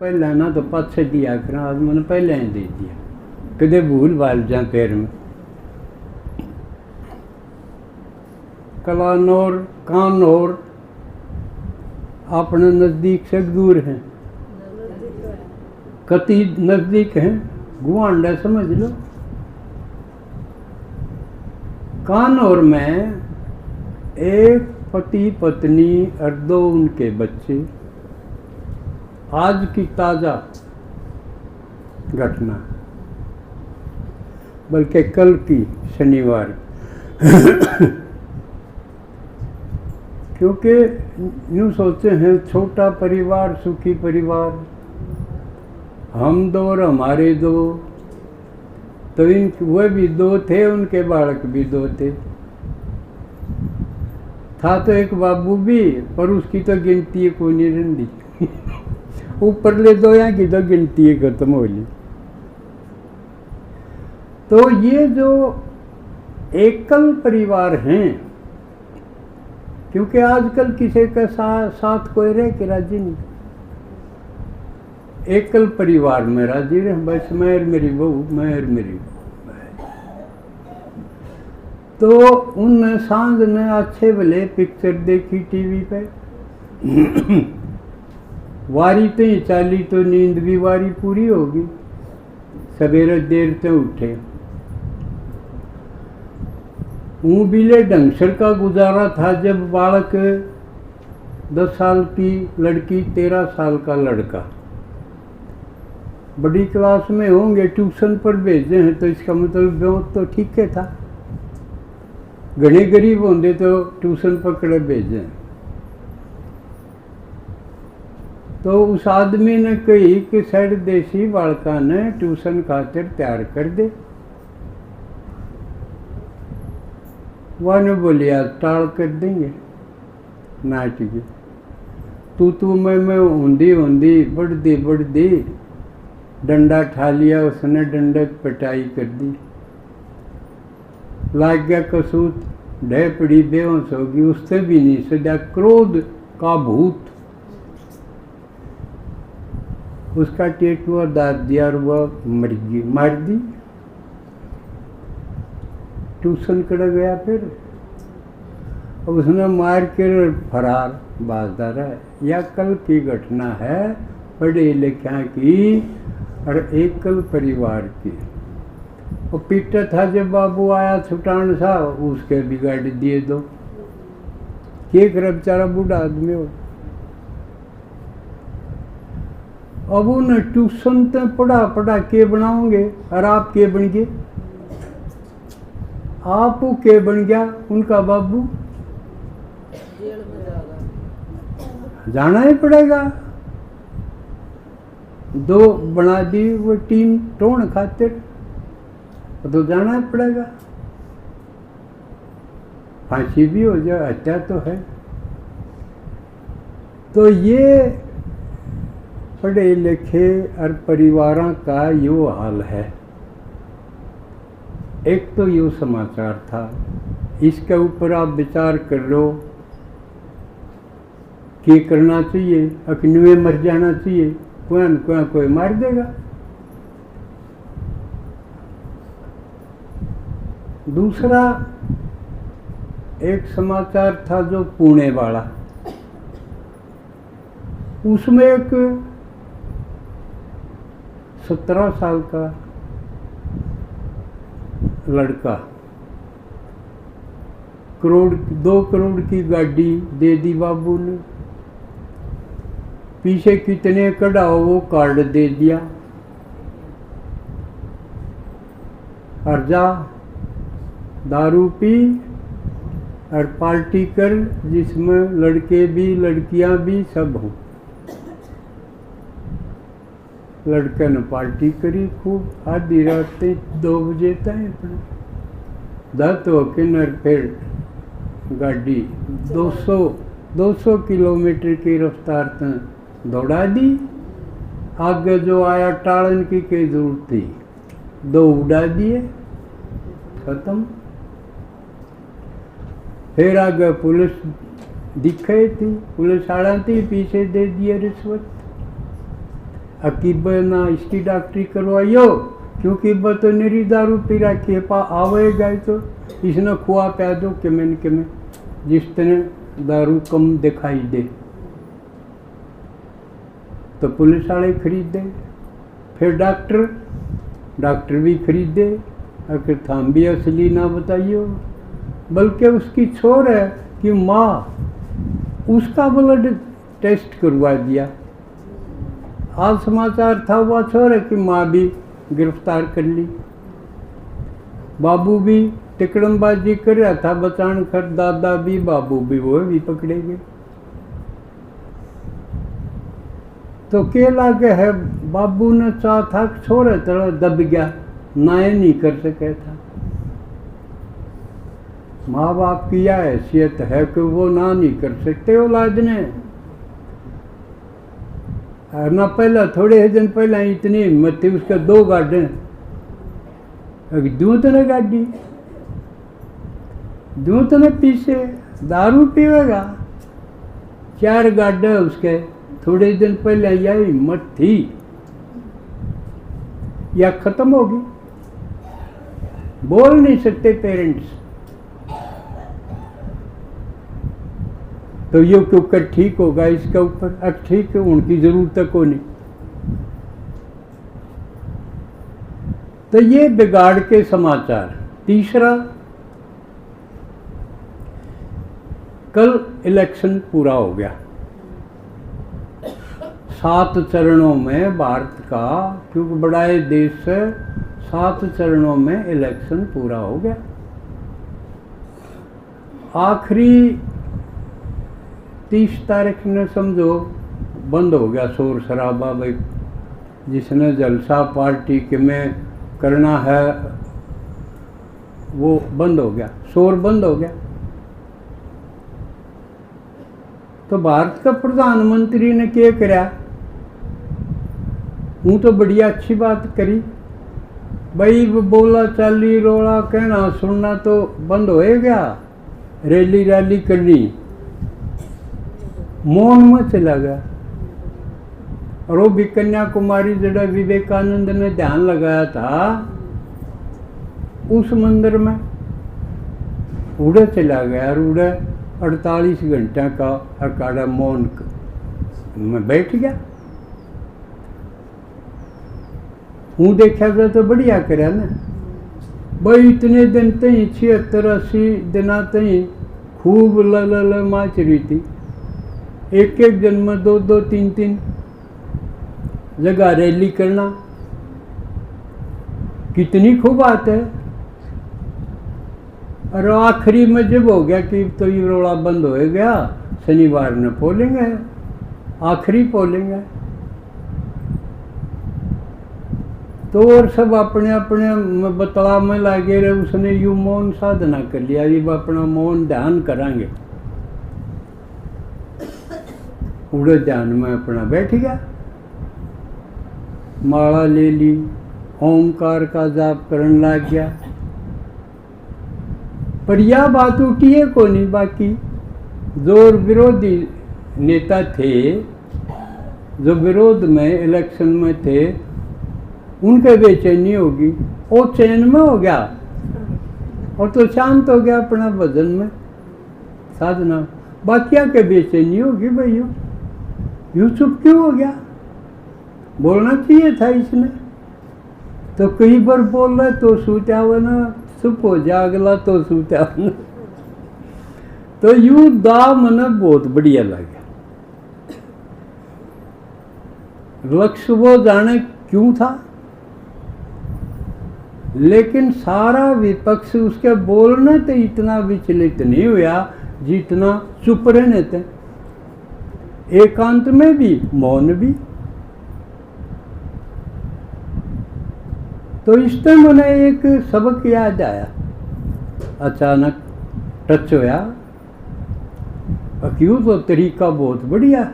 पहले ना तो पाछे दिया कर, आज मैंने पहले ही दे दिया, कदे भूल भाल जा पैर में। कलानौर कानौर अपने नज़दीक से दूर हैं, कति नज़दीक हैं, गुआंडा समझ लो। कानौर में एक पति पत्नी और 2 उनके बच्चे, आज की ताज़ा घटना, बल्कि कल की शनिवार। क्योंकि यूँ सोचते हैं छोटा परिवार सुखी परिवार, हम 2 और हमारे 2, तो वह भी 2 थे, उनके बालक भी 2 थे। था तो एक बाबू भी, पर उसकी तो गिनती कोई नहीं रही। ऊपर ले 2 यहाँ की तो गिनती खत्म हो ली। तो ये जो एकल परिवार हैं, क्योंकि आजकल किसी के साथ कोई रह के राजी नहीं, एकल परिवार में राजी रहे, बस मैं और मेरी बहू, मैं और मेरी बहू। तो उन सांझ ने अच्छे भले पिक्चर देखी टीवी पे। वारी तो ही चाली तो नींद भी वारी पूरी होगी, सवेरे देर से उठे। ऊँ बिले ढंगसर का गुजारा था जब बालक 10 साल की लड़की 13 साल का लड़का बड़ी क्लास में होंगे, ट्यूशन पर भेजे हैं, तो इसका मतलब बहुत तो ठीक है था। घने गरीब होंगे तो ट्यूशन पकड़े भेजे। तो उस आदमी ने कही कि सर देसी बालका ने ट्यूशन खातिर तैयार कर दे। वह ने बोली आज टाल कर देंगे नाच की। तू मैं ऊंधी बढ़ दी डंडा ठा लिया उसने, डंडक पिटाई कर दी, लाग गया कसूत, ढह पड़ी बेहोश होगी, उससे भी नहीं सदा, क्रोध का भूत उसका टेटुआ दाद दिया और वह मर गई, मार दी। ट्यूशन कड़ गया फिर, उसने मार के फरार बाजदार है। यह कल की घटना है, पढ़े लिखा की और एकल परिवार की। वो पीटा था जब बाबू आया छुटान सा, उसके बिगाड़ दिए 2। क्या करे बेचारा बूढ़ा आदमी हो। अब उन्हें ट्यूशन तो पढ़ा के बनाओगे, और आप के बन गए? आप के बन गया उनका बाबू? जाना ही पड़ेगा। 2 बना दी वो टीम टोन खातिर, तो जाना ही पड़ेगा। फांसी भी हो जाए, हत्या तो है। तो ये पढ़े लिखे और परिवारों का यो हाल है। एक तो यो समाचार था, इसके ऊपर आप विचार कर लो कि करना चाहिए, अखनवे मर जाना चाहिए, कोई मार देगा। दूसरा एक समाचार था जो पुणे वाला, उसमें एक 17 साल का लड़का 2 करोड़ की गाड़ी दे दी बाबू ने, पीछे कितने कढ़ाओ वो कार्ड दे दिया, और जा दारू पी और पार्टी कर, जिसमें लड़के भी लड़कियां भी सब हों। लड़के ने पार्टी करी खूब, आधी रात 2 बजे तक दत होके नर, फिर गाड़ी 200 किलोमीटर की रफ्तार तक दौड़ा दी। आगे जो आया टालन की जरूरत थी, 2 उड़ा दिए, खत्म। फिर आगे पुलिस दिखे थी, पुलिस वाला थी, पीछे दे दिए रिश्वत। अकीब ना इसकी डॉक्टरी करवाइयो, क्योंकि वह तो निरी दारू पी रखी है, पा आवेगा तो इसने खुआ प्या दो कि मैं जिस तरह दारू कम दिखाई दे। तो पुलिस वाले खरीदे, फिर डॉक्टर भी खरीदे, अगर थाम भी असली ना बताइयो, बल्कि उसकी छोर है कि माँ, उसका ब्लड टेस्ट करवा दिया। आज समाचार था हुआ छोर है कि माँ भी गिरफ्तार कर ली, बाबू भी टिकड़मबाजी कर रहा था बचान कर, दादा भी बाबू भी वो भी पकड़े गए। तो के लागे है, बाबू ने चाह था छोरे तरह दब गया, नाय नहीं कर सके था। माँ बाप की यह हैसियत है कि वो ना नहीं कर सकते औलाद ने। ना पहला थोड़े दिन पहला इतनी हिम्मत थी, उसके 2 गाड़े, दूध ने गाड़ी, दूध ने पीछे दारू पीवेगा, 4 गाड़े उसके। थोड़े दिन पहले यह हिम्मत थी, या खत्म होगी। बोल नहीं सकते पेरेंट्स, तो ये क्यों कर ठीक होगा इसके ऊपर, अब ठीक है, उनकी जरूरत को नहीं। तो ये बिगाड़ के समाचार। तीसरा, कल इलेक्शन पूरा हो गया, 7 चरणों में भारत का, क्योंकि बड़ा है देश से, 7 चरणों में इलेक्शन पूरा हो गया। आखिरी 30 तारीख ने समझो बंद हो गया शोर शराबा, भाई जिसने जलसा पार्टी के में करना है वो बंद हो गया, शोर बंद हो गया। तो भारत का प्रधानमंत्री ने क्या करा, हूँ तो बढ़िया अच्छी बात करी, भाई बोला चाली रोला कहना सुनना तो बंद हो गया, रैली करनी मौन में चला गया। और वो भी कन्याकुमारी जड़ा विवेकानंद ने ध्यान लगाया था, उस मंदिर में उड़े चला गया, और उड़े 48 घंटे का अखाड़ा मौन में बैठ गया। हूँ देखा जाए तो बढ़िया करा ना भाई, इतने दिन तई 76-80 दिन तई खूब ल माच रही थी, एक दिन में 2-2, 3-3 जगह रैली करना, कितनी खूब बात है। और आखिरी में जब हो गया कि तो ये रोड़ा बंद हो गया, शनिवार ने पोलिंग है, आखिरी पोलिंग है, तो और सब अपने अपने बतलाव में लागे रहे। उसने यू मौन साधना कर लिया, ये अपना मौन ध्यान करांगे, उड़े ध्यान में अपना बैठ गया, माला ले ली, ओंकार का जाप करने लग गया। पर यह बात उठी है को नहीं, बाकी जो विरोधी नेता थे, जो विरोध में इलेक्शन में थे, उनके बेचैनी होगी, वो चैन में हो गया और तो शांत हो गया अपना भजन में साधना। बाकिया के बेचैनी होगी, भैया यूं चुप क्यों हो गया, बोलना चाहिए था इसने। तो कई बार बोल रहा तो सूत्या हुआ ना, चुप हो जा, अगला तो सूत्या हुआ ना। तो यूं दा मना बहुत बढ़िया लगा। लक्ष्य वो जाने क्यों था, लेकिन सारा विपक्ष उसके बोलने तो इतना विचलित नहीं हुआ जितना चुप रहने थे, एकांत में भी मौन भी। तो इससे मैंने एक सबक याद आया, अचानक टच होया, क्यों तो तरीका बहुत बढ़िया।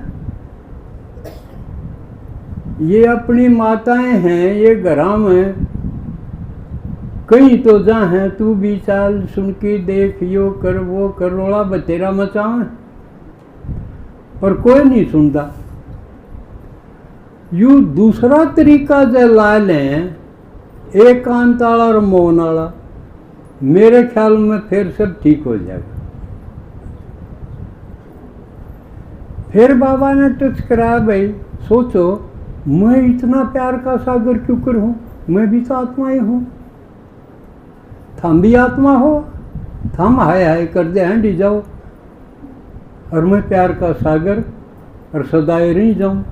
ये अपनी माताएं हैं, ये घरा में कहीं तो जा है, तू भी चाल सुन के देख, यो कर वो कर, रोला बतेरा मचावे, पर कोई नहीं सुनता। यू दूसरा तरीका जो ला लें एकांत वाला और मौन वाला, मेरे ख्याल में फिर सब ठीक हो जाएगा। फिर बाबा ने टच कराया, भाई सोचो मैं इतना प्यार का सागर क्यों कर हूं, मैं भी तो आत्मा ही हूं, थम भी आत्मा हो, थम हाय हाय कर दे हैंडी जाओ और मैं प्यार का सागर और सदाए रही जाऊं।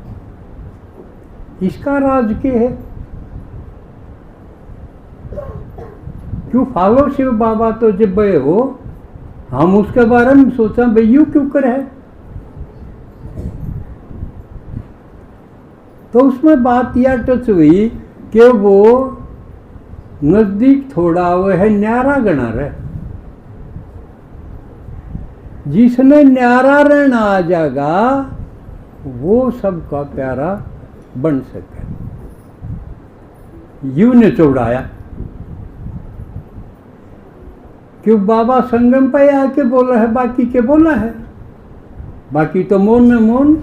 इसका राज क्या है? क्यों फालो शिव बाबा तो जब बे हो, हम उसके बारे में सोचा भाई यू क्यों कर है। तो उसमें बात यह टच हुई कि वो नजदीक थोड़ा वो है न्यारा गणा रहे, जिसने न्यारा रहना आ जाएगा वो सबका प्यारा बन सके। यू ने चौड़ाया क्यों बाबा संगम पे आके बोला है, बाकी के बोला है, बाकी तो मौन में मौन।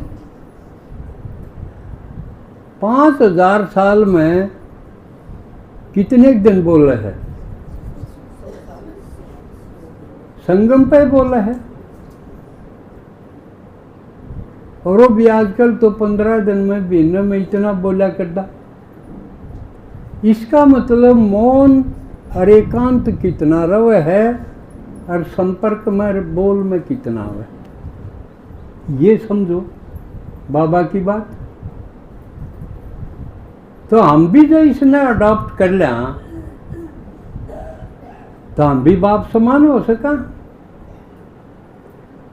5000 साल में कितने दिन बोला है, संगम पे बोला है। और वो भी आजकल तो 15 दिन में महीने में इतना बोला करता। इसका मतलब मौन और एकांत कितना रवे है और संपर्क में बोल में कितना है, ये समझो बाबा की बात। तो हम भी जो इसने अडॉप्ट कर लिया तो हम भी बाप समान हो सका।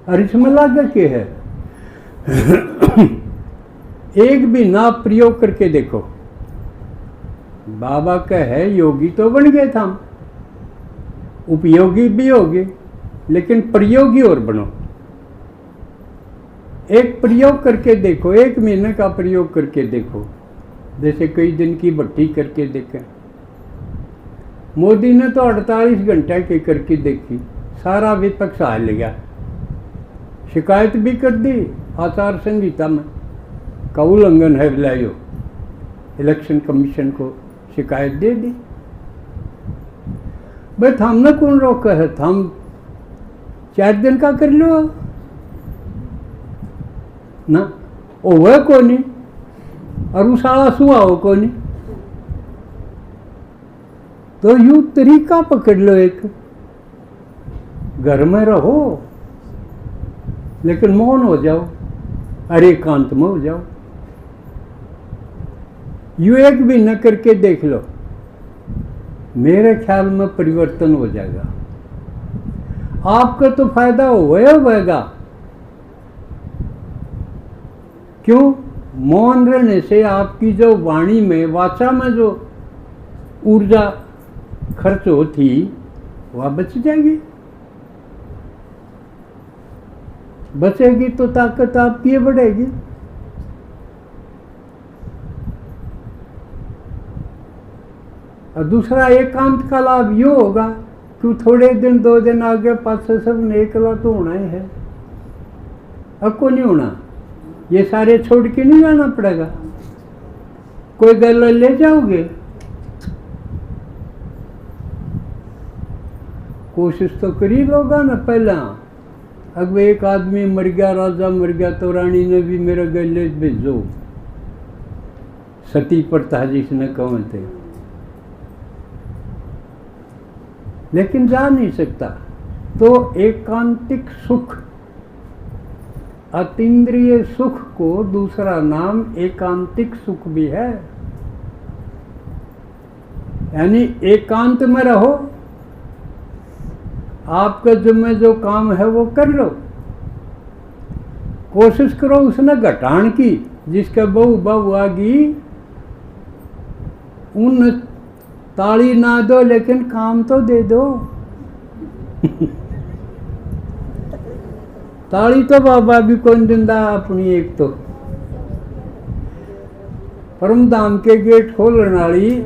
और इसमें लागत क्या है? एक भी ना प्रयोग करके देखो। बाबा का है योगी तो बन गए था हम, उपयोगी भी होगी, लेकिन प्रयोगी और बनो। एक प्रयोग करके देखो, 1 महीने का प्रयोग करके देखो, जैसे कई दिन की भट्टी करके देखें। मोदी ने तो 48 घंटे की करके देखी, सारा विपक्ष हार गया, शिकायत भी कर दी आचार संहिता में का उल्लंघन है, लायो इलेक्शन कमीशन को शिकायत दे दी। भाई हमने कौन रोका है, हम 4 दिन का कर लो ना, ओ वह को नहीं और उसाला सुहा हो को नहीं। तो यू तरीका पकड़ लो, एक घर में रहो लेकिन मौन हो जाओ और एकांत में हो जाओ। यू एक भी न करके देख लो, मेरे ख्याल में परिवर्तन हो जाएगा। आपका तो फायदा होगा। क्यों? मौन रहने से आपकी जो वाणी में, वाचा में जो ऊर्जा खर्च होती वह बच जाएगी। बचेगी तो ताकत आपकी बढ़ेगी। और दूसरा एकांत का लाभ यो होगा कि थोड़े दिन 2 दिन आगे पाछे सब ने एकला तो होना ही है, अब को नहीं होना। ये सारे छोड़ के नहीं जाना पड़ेगा, कोई गल ले जाओगे। कोशिश तो करी लोगा ना पहला। अब एक आदमी मर गया, राजा मर गया, तो रानी ने भी मेरा गले भेजो, सती प्रथा जिसने कहा थे, लेकिन जा नहीं सकता। तो एकांतिक सुख, अतीन्द्रिय सुख को दूसरा नाम एकांतिक सुख भी है। यानी एकांत में रहो, आपका जो काम है वो कर लो, कोशिश करो उसने घटान की, जिसका बहु बहु आगी उन ताली ना दो लेकिन काम तो दे दो। ताली तो बाबा भी कौन दिंदा अपनी, एक तो परम धाम के गेट खोलने वाली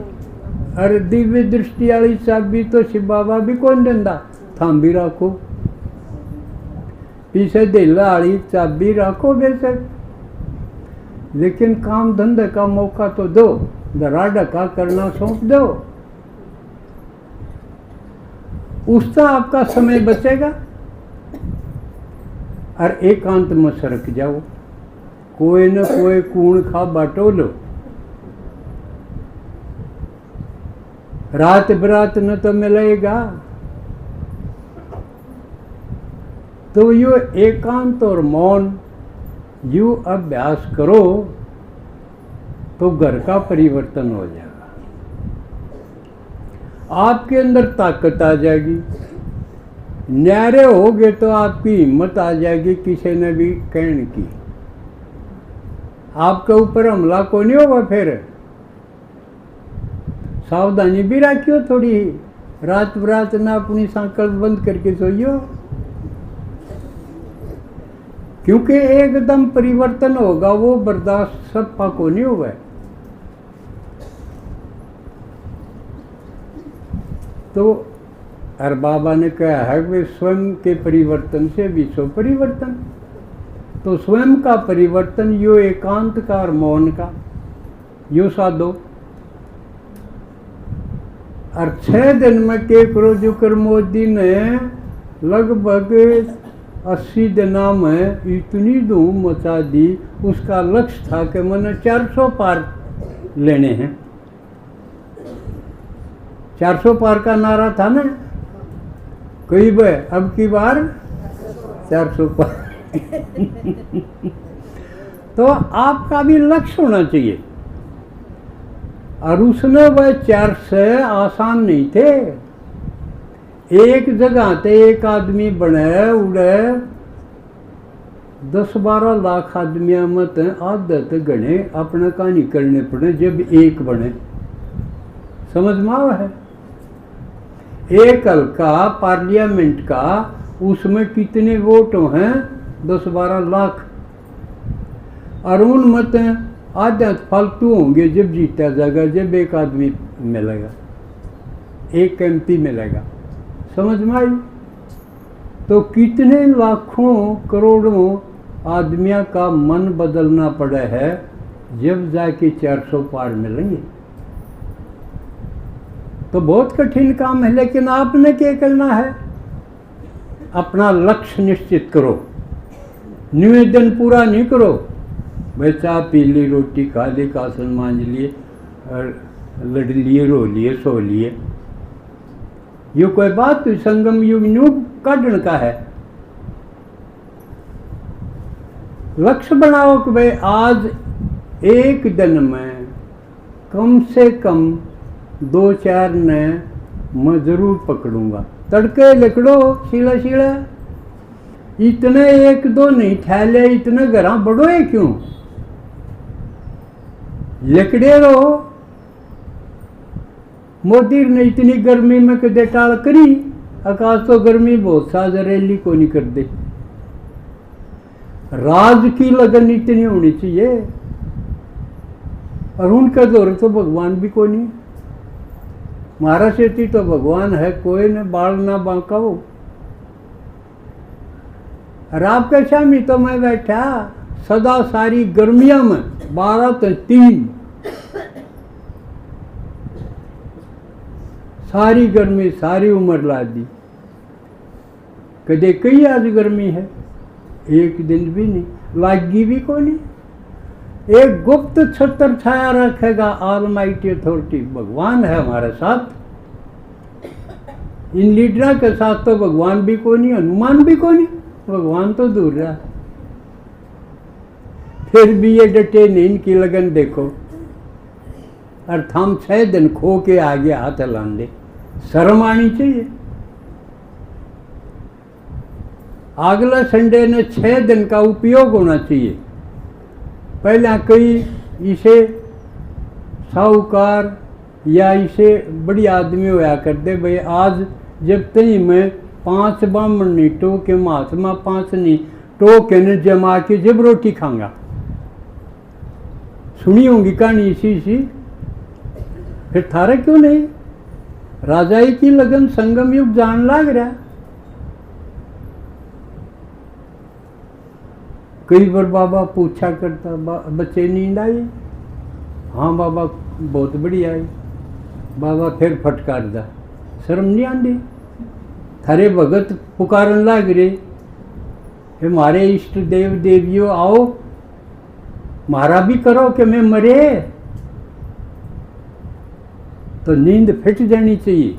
और दिव्य दृष्टि वाली चाबी तो शिव बाबा भी कौन दिंदा, थाम भी रखो, पीछे दिल वाली चाबी रखो बेशक, लेकिन काम धंधे का मौका तो दो, दरा ढका करना सौंप दो, उसका आपका समय बचेगा। और एकांत में सरक जाओ, कोई न कोई कूण खा बाटो लो, रात बरात न तो मिलेगा। तो यो एकांत और मौन यू अभ्यास करो तो घर का परिवर्तन हो जाएगा, आपके अंदर ताकत आ जाएगी। न्यारे होगे तो आपकी हिम्मत आ जाएगी किसी ने भी कहने की, आपके ऊपर हमला को नहीं होगा। फिर सावधानी भी रखियो थोड़ी, रात बरात ना अपनी सांकल बंद करके सोइयो, क्योंकि एकदम परिवर्तन होगा वो बर्दाश्त सबका को नहीं होगा। तो हर बाबा ने कहा है कि स्वयं के परिवर्तन से विश्व परिवर्तन। तो स्वयं का परिवर्तन यो एकांत का और मौन का यो साधो। और 6 दिन में के करो जो कर मोदी ने लगभग 80 दिनों में इतनी धूम मचा दी। उसका लक्ष्य था कि मैंने 400 पार लेने हैं। 400 पार का नारा था ना, कई बार अब की बार 400 पार। तो आपका भी लक्ष्य होना चाहिए। और उसने वह 400 आसान नहीं थे। एक जगह ते एक आदमी बने उड़े 10-12 लाख आदमियों मत आदत गणे अपने का निकलने पड़े जब एक बने। समझ में आवा है? एक हल्का पार्लियामेंट का उसमें कितने वोट हैं? 10-12 लाख। और उन मत आधा फालतू होंगे जब जीता जाएगा, जब एक आदमी मिलेगा, एक MP मिलेगा। समझ में आई? तो कितने लाखों करोड़ों आदमियों का मन बदलना पड़ा है जब जाके 400 पार मिलेंगे। तो बहुत कठिन काम है, लेकिन आपने क्या करना है? अपना लक्ष्य निश्चित करो, निवेदन पूरा नहीं करो। भाई चाय पी ली, रोटी खा ली, कासन मांझ लिए और लड़ लिए, रो लिए, सो लिए, ये कोई बात? तो संगम युग न्यू काटन का है। लक्ष्य बनाओ कि भाई आज एक दिन में कम से कम 2-4 ने मैं जरूर पकड़ूंगा। तड़के लिखड़ो शीला शीला, इतने 1-2 नहीं ठहले, इतने घरा बढ़ो है क्यों? लिखड़े रहो। मोदी ने इतनी गर्मी में कदे टाल करी, आकाश तो गर्मी बहुत सा रैली को नहीं कर दे। राज की लगन इतनी होनी चाहिए। और उनका जोर तो भगवान भी को नहीं। महाराज शेट्टी तो भगवान है, कोई न बाल ना बांका हो। और आपके शामी तो मैं बैठा सदा सारी गर्मियों में 12-3 सारी गर्मी सारी उम्र ला दी। कदे कई आज गर्मी है, एक दिन भी नहीं लागी भी को नहीं। एक गुप्त छत्र छाया रखेगा ऑलमाइटी अथॉरिटी, भगवान है हमारे साथ। इन लीडर के साथ तो भगवान भी को नहीं, हनुमान भी को नहीं, भगवान तो दूर रहा। फिर भी ये डटे नहीं, इनकी लगन देखो। और हम 6 दिन खो के आगे हाथ हिलान दे, शर्म आनी चाहिए। अगला संडे ने 6 दिन का उपयोग होना चाहिए। पहले कई इसे साहूकार या इसे बड़ी आदमी होया करते, भाई आज जब तई मैं 5 ब्राह्मण नहीं टोके, महात्मा 5 नहीं टोके ने जमा के जब रोटी खाऊंगा। सुनी होंगी कहानी इसी सी। फिर थारा क्यों नहीं? राजाई की लगन संगम युग जान लाग रहा। कई बार बाबा पूछा करता, बच्चे नींद आई? हाँ बाबा बहुत बढ़िया आई। बाबा फिर फटकार दा, शर्म नहीं आती? थारे भगत पुकारन लाग रहे, हमारे इष्ट देव देवियों आओ, मारा भी करो कि मैं मरे। तो नींद फिट जानी चाहिए।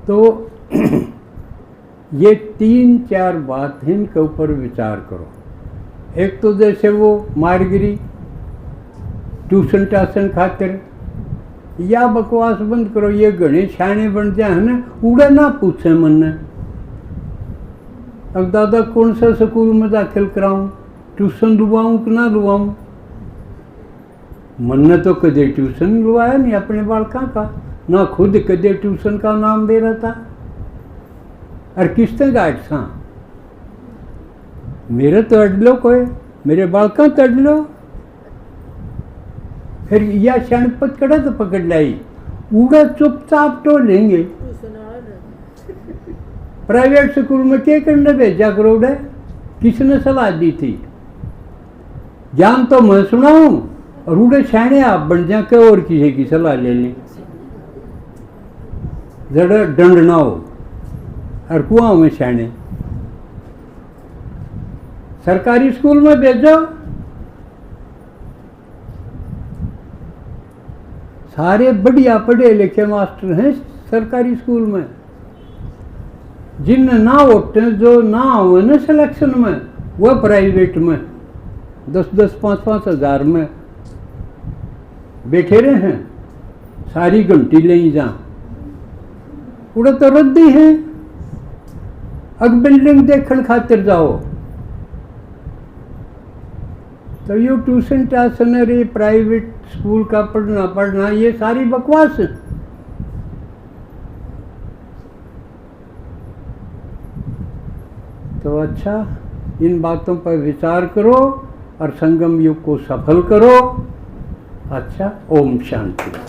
तो ये 3-4 बात हैं, इनके ऊपर विचार करो। एक तो जैसे वो मारगिरी ट्यूशन टाशन खातिर, या बकवास बंद करो, ये घने शाणे बन जाए ना, उड़ा ना पूछे मन ने, अब दादा कौन सा स्कूल में दाखिल कराऊं, ट्यूशन लुवाऊं कि ना लुवाऊं। मन ने तो कदे ट्यूशन लुवाया नहीं अपने बालका का, ना खुद कदे ट्यूशन का नाम दे रहा था। और किसने गाइड सा, मेरे तो अडलो कोई, मेरे बालका तो अडलो। फिर या क्षण पकड़ा तो पकड़ लाई, उड़ा चुपचाप तो लेंगे। प्राइवेट स्कूल में क्या करने भेजा करो, उड़े किसने सलाह दी थी? ज्ञान तो मैं सुनाऊं और उड़े छाने आप बन जा के और किसी की सलाह ले लें, जरा दंड ना हो। और कुआं में छाने सरकारी स्कूल में भेजो, सारे बढ़िया पढ़े लिखे मास्टर हैं सरकारी स्कूल में। जिन ना होते, जो ना हुए ना सिलेक्शन में, वह प्राइवेट में 10-10, 5-5 हज़ार में बैठे रहे हैं, सारी घंटी ले जा, उड़ा तो रद्दी है। अब बिल्डिंग देखने खातिर जाओ तो ये ट्यूशन टाशन, रे प्राइवेट स्कूल का पढ़ना ये सारी बकवास है। तो अच्छा, इन बातों पर विचार करो और संगम युग को सफल करो। अच्छा, ओम शांति।